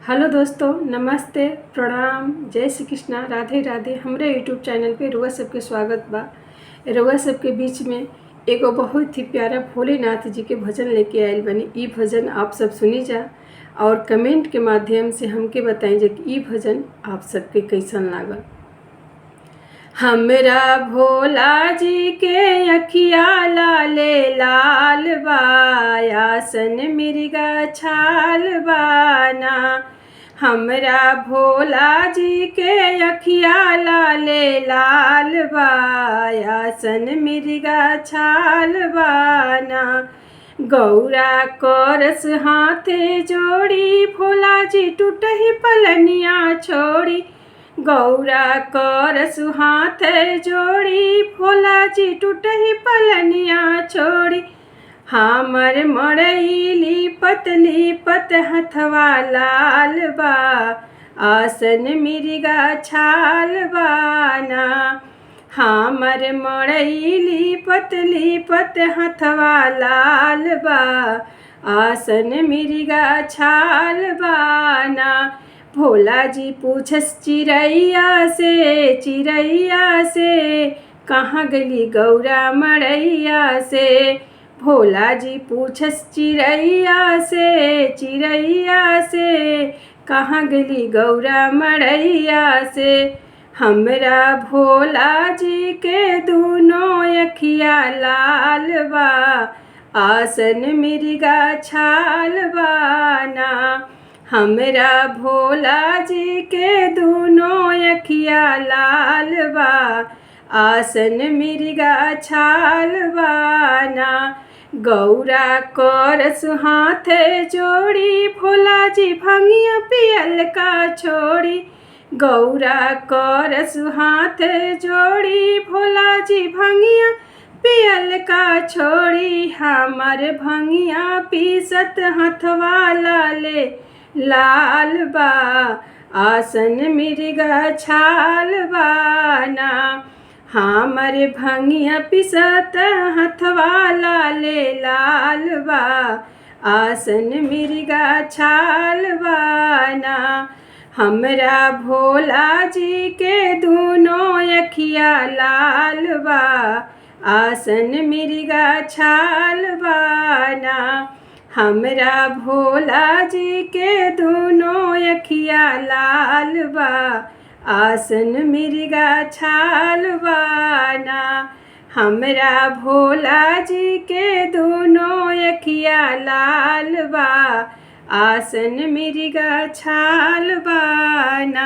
Hello दोस्तों, नमस्ते, प्रणाम, जय श्री कृष्णा, राधे राधे। हमरे यूट्यूब चैनल पे रउआ सबके स्वागत बा। रउआ सबके बीच में एगो बहुत ही प्यारा भोलेनाथ जी के भजन लेके आयल बनी। ई भजन आप सब सुनी जा और कमेंट के माध्यम से हमके बताई जा कि ई भजन आप सबके कैसन लागल। हमरा भोला जी के अखिया लाले लाल बा, आसन मिर्गा छाल बाना। हमरा भोला जी के अखिया लाले लाल बा, आसन मिर्गा छाल बाना। गौरा करस हाथे जोड़ी, भोला जी टूटही पलनिया छोड़ी। गौरा करस हाथे जोड़ी, भोला जी टूटही पलनिया छोड़ी। हमर मड़ैली पतली पत हथवा लाल बा, आसन मिर्गा छाल बाना। हमर मड़ैली पतली पत हथवा लाल बा, आसन मिर्गा छाल बाना। भोला जी पूछस चिड़ैया से कहाँ गली गौरा मड़ैया से। भोला जी पूछस चिड़ैया से कहाँ गली गौरा मड़ैया से। हमरा भोला जी के दूनों अखिया लाल बा, आसन मिर्गा छाल बाना। हमरा भोला जी के दूनों अखिया लाल बा, आसन मिर्गा छाल बाना। गौरा करस हाथे जोड़ी, भोला जी भंगिया पियल का छोड़ी। गौरा करस हाथे जोड़ी, भोला जी भंगिया पियल का छोड़ी। हमर भंगिया पीसत हथवा लाले लाल बा, आसन मिर्गा छाल बाना। हमर भंगिया पिसत हथवा लाले लाल बा, आसन मिर्गा छाल बाना। हमरा भोला जी के दूनों अखिया लाल बा, आसन मिर्गा छाल बाना। हमरा भोला जी के दूनों अखिया लाल बा, आसन मिर्गा छाल बाना। हमरा भोला जी के दूनों अखिया लाल बा, आसन मिर्गा छाल बाना।